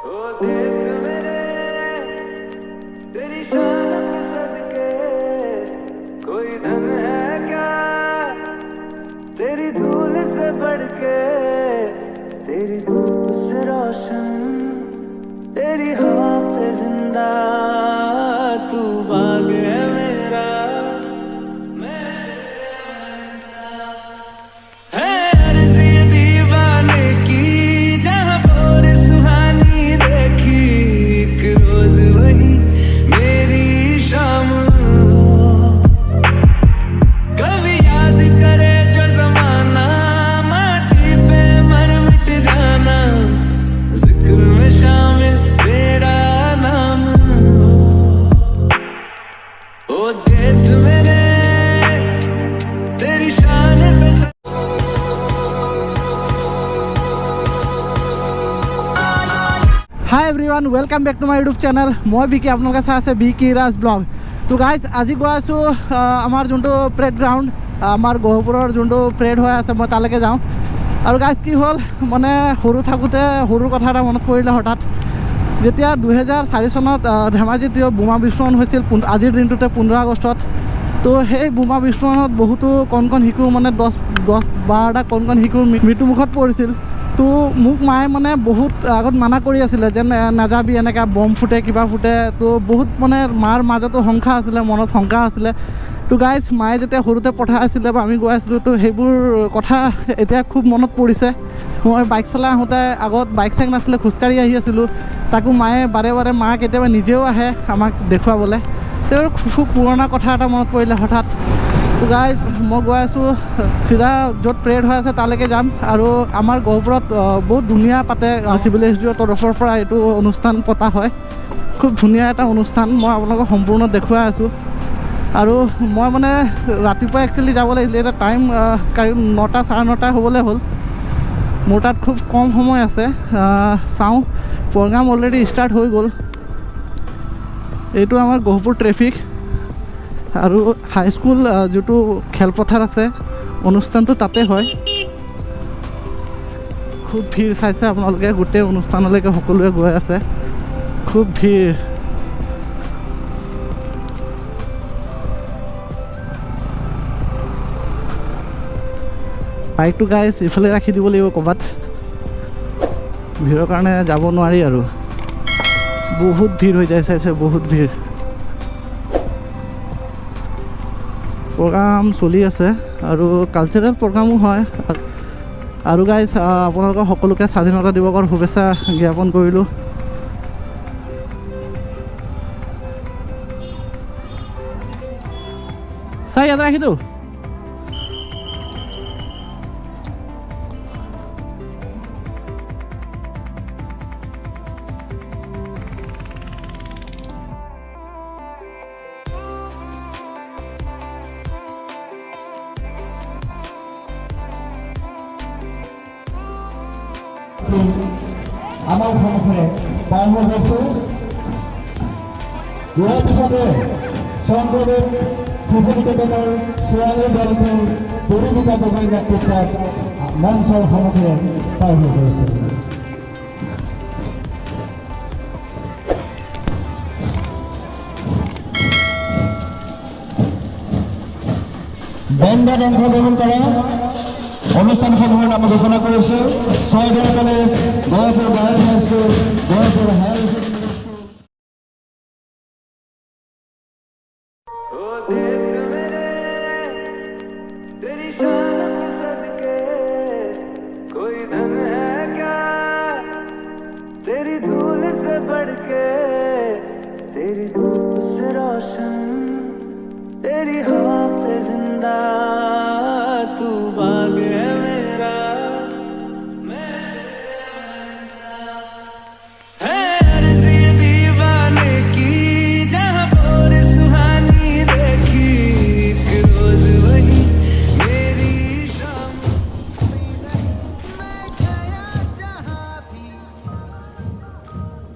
ओ देश मेरे तेरी शान पे सदके कोई धन है क्या तेरी धूल से बढ़ के तेरी धूप से रोशन तेरी हवा पे जिंदा तू बाग है मेरा hi everyone welcome back to my YouTube channel मैं बिकी आपलोगों साथ আছে বিকি রাজ ব্লগ। তো গাইজ আজি গৈ আছোঁ আমাৰ যোনটো প্ৰেড গ্ৰাউণ্ড আমাৰ গহপুৰৰ যোনটো প্ৰেড হৈ আছে মই তালৈকে যাওঁ। আৰু গাইজ কি হ'ল মানে সৰু থাকোঁতে সৰুৰ কথা এটা মনত পৰিলে হঠাৎ যেতিয়া 2004 চনত ধেমাজিত বোমা বিস্ফোৰণ হৈছিল আজিৰ দিনটোতে 15 আগষ্টত। তো সেই বোমা বিস্ফোৰণত বহুতো কণ কণ শিশু মানে 10-12টা কণ কণ শিশুৰ মৃত্যুমুখত পৰিছিল। তো মোক মায়ে মানে বহুত আগত মানা কৰি আছিলে যে নাযাবি এনেকৈ বম ফুটে কিবা ফুটে। তো বহুত মানে মাৰ মাজতো শংকা আছিলে মনত শংকা আছিলে। তো গাইজ মায়ে যেতিয়া সৰুতে পঠাই আছিলে বা আমি গৈ আছিলোঁ তো সেইবোৰ কথা এতিয়া খুব মনত পৰিছে। মই বাইক চলাই আহোঁতে আগত বাইক চাইক নাছিলে খোজকাঢ়ি আহি আছিলোঁ তাকো মায়ে বাৰে বাৰে মা কেতিয়াবা নিজেও আহে আমাক দেখুৱাবলৈ। তেওঁৰ খুব পুৰণা কথা এটা মনত পৰিলে হঠাৎ। তো গাইজ মই গৈ আছোঁ চিধা য'ত প্ৰেড হৈ আছে তালৈকে যাম। আৰু আমাৰ গহপুৰত বহুত ধুনীয়া পাতে চিভিল এছডিঅ'ৰ তৰফৰ পৰা এইটো অনুষ্ঠান পতা হয়। খুব ধুনীয়া এটা অনুষ্ঠান মই আপোনালোকক সম্পূৰ্ণ দেখুৱাই আছোঁ। আৰু মই মানে ৰাতিপুৱা একচুৱেলি যাব লাগিছিলে এতিয়া টাইম 9টা 9:30 হ'বলৈ হ'ল। মোৰ তাত খুব কম সময় আছে চাওঁ প্ৰগ্ৰাম অলৰেডি ষ্টাৰ্ট হৈ গ'ল। এইটো আমাৰ গহপুৰ ট্ৰেফিক আৰু হাইস্কুল যিটো খেলপথাৰ আছে অনুষ্ঠানটো তাতে হয়। খুব ভিৰ চাইছে আপোনালোকে গোটেই অনুষ্ঠানলৈকে সকলোৱে গৈ আছে খুব ভিৰ। বাইকটো গাইজ ইফালে ৰাখি দিব লাগিব ক'ৰবাত ভিৰৰ কাৰণে যাব নোৱাৰি আৰু বহুত ভিৰ হৈ যায় চাইছে বহুত ভিৰ। প্ৰগ্ৰাম চলি আছে আৰু কালচাৰেল প্ৰগ্ৰামো হয়। আৰু গাইজ আপোনালোকক সকলোকে স্বাধীনতা দিৱসৰ শুভেচ্ছা জ্ঞাপন কৰিলোঁ। চাই ইয়াতে ৰাখি দিওঁ। আমাৰ সন্মুখেৰে পাৰ হৈ গৈছোঁ। ইয়াৰ পিছতে শংকৰদেৱ শিশু নিকেতনৰ ছোৱালী দলটোৰ পৰিণীতা গগৈৰ নেতৃত্বত মঞ্চৰ সন্মুখেৰে পাৰ হৈ গৈছে। বেণ্ডত অংশগ্ৰহণ কৰা অনুষ্ঠানসমূহৰ নাম ঘোষণা কৰিছোঁ। Chaiduar college, Gohpur girls high school, Gohpur higher secondary school. ओ देश मेरे तेरी शान पे सदके कोई धन है क्या तेरी धूल से बढ़ के तेरी धूप से रोशन तेरी हवा पे जिंदा तू बाग है मेरा है अर्ज़ी दीवाने की जहाँ और सुहानी देखी एक रोज वही मेरी शाम मैं गया जहाँ भी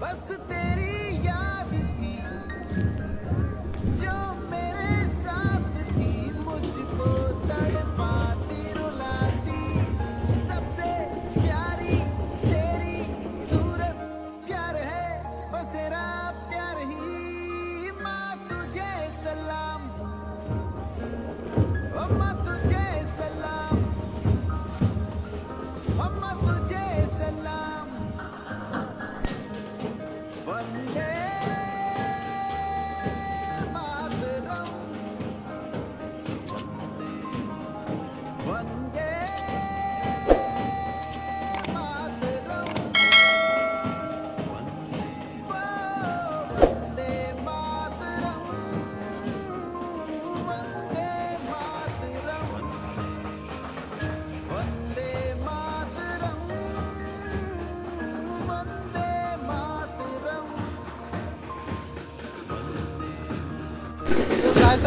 बस तेरी याद थी जो मेरे साथ थी मुझको तड़पाती रुलाती सबसे प्यारी तेरी सूरत प्यार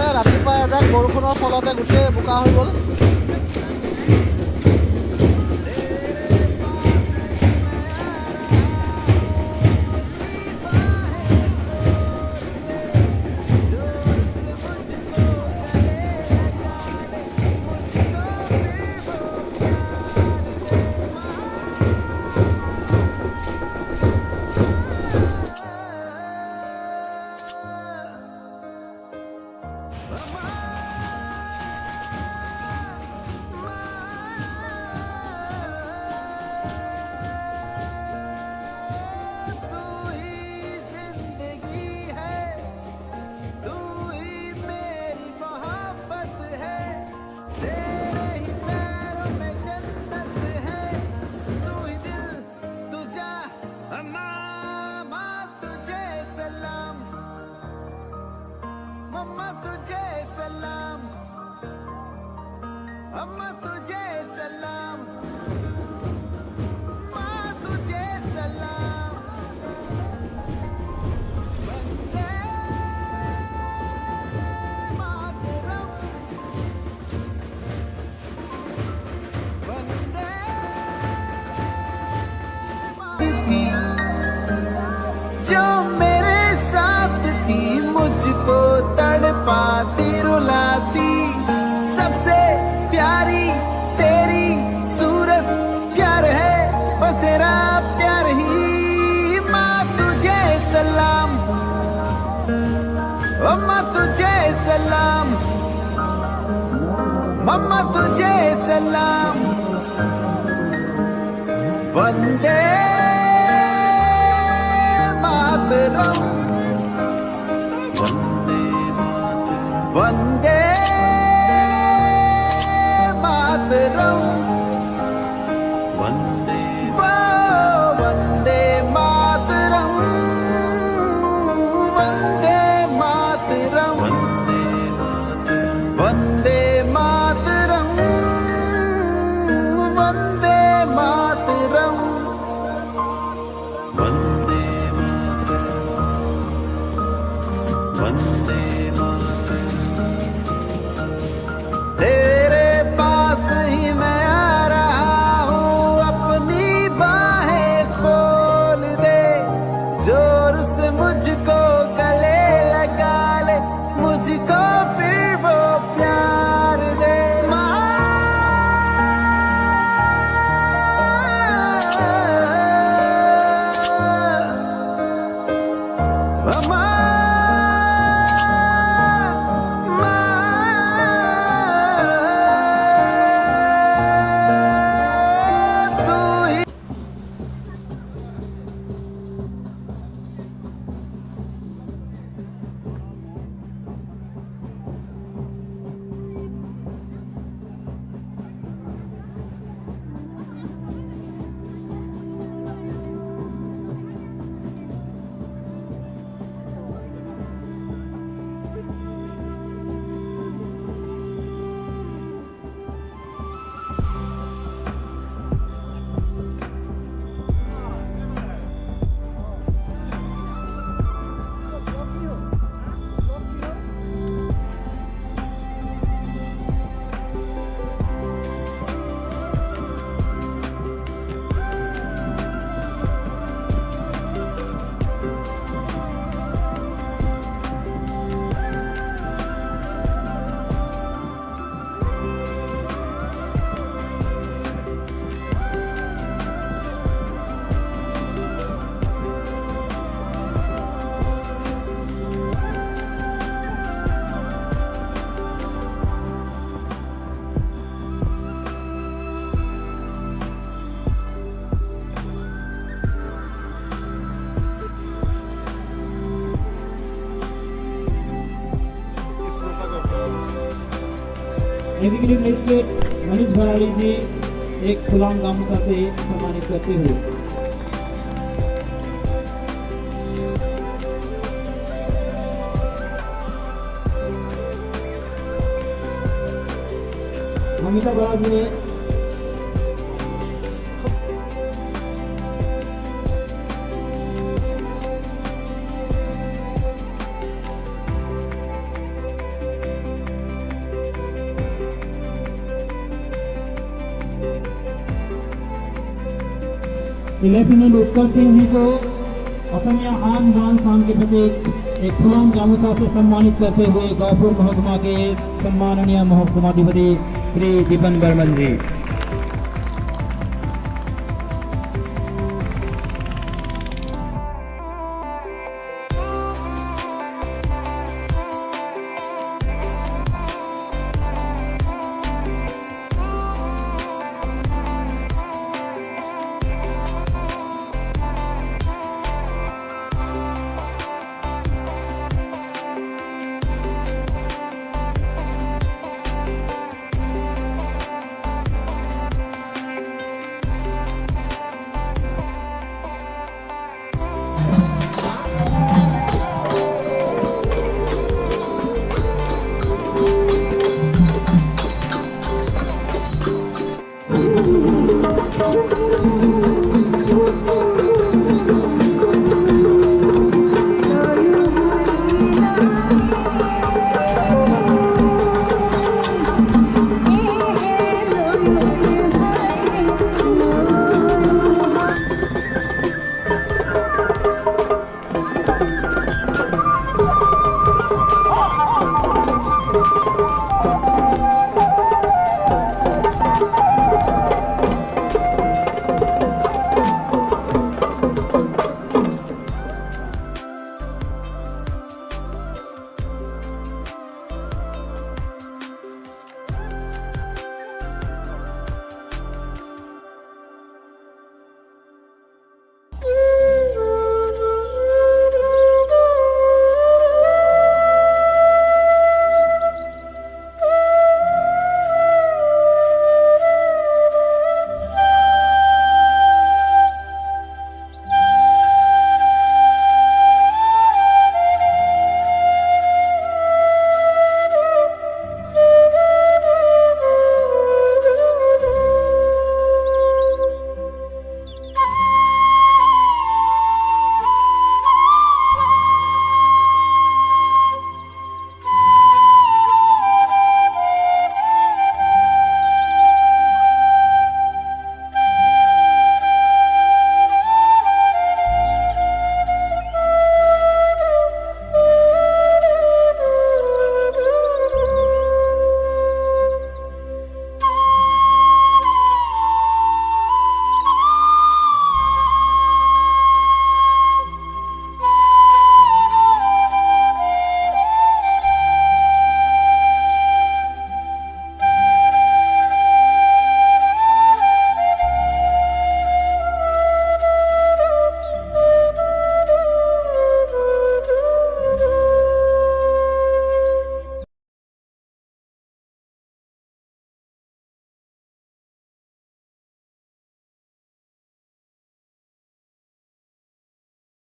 আছে ৰাতিপুৱা এজাক বৰষুণৰ ফলতে গোটেই বোকা হৈ গ'ল। मम्मा तुझे सलाम, अम्मा तुझे सलाम, माँ तुझे सलाम। वंदे मातरम, वंदे मातरम। जो मेरे साथ थी मुझको तड़पाती रुलाती, सबसे प्यारी तेरी सूरत प्यार है बस तेरा प्यार ही। माँ तुझे सलाम, अम्मा तुझे सलाम, मम्मा तुझे सलाम। वंदे मातरम, वंदे मातरम, वंदे मातरम, वंदे मातरम, वंदे मातरम, वंदे मातरम, वंदे वंदे तेरे पास ही मैं आ रहा हूँ, अपनी बाहें खोल दे, जोर से मुझको गले लगा ले, मुझको फिर वो प्यार दे। माँ, एग्जीक्यूटिव मजिस्ट्रेट मनीष भराड़ी जी एक फुलाम गामूसा से सम्मानित करते हुए अमिता बरा जी ने लेफ्टिनेंट उत्कर्ष सिंह जी को असमिया आन बान शान के प्रतीक एक फुलाम गामोसा से सम्मानित करते हुए गौपुर महकुमा के सम्माननीय महकुमाधिपति श्री दीपन बर्मन जी।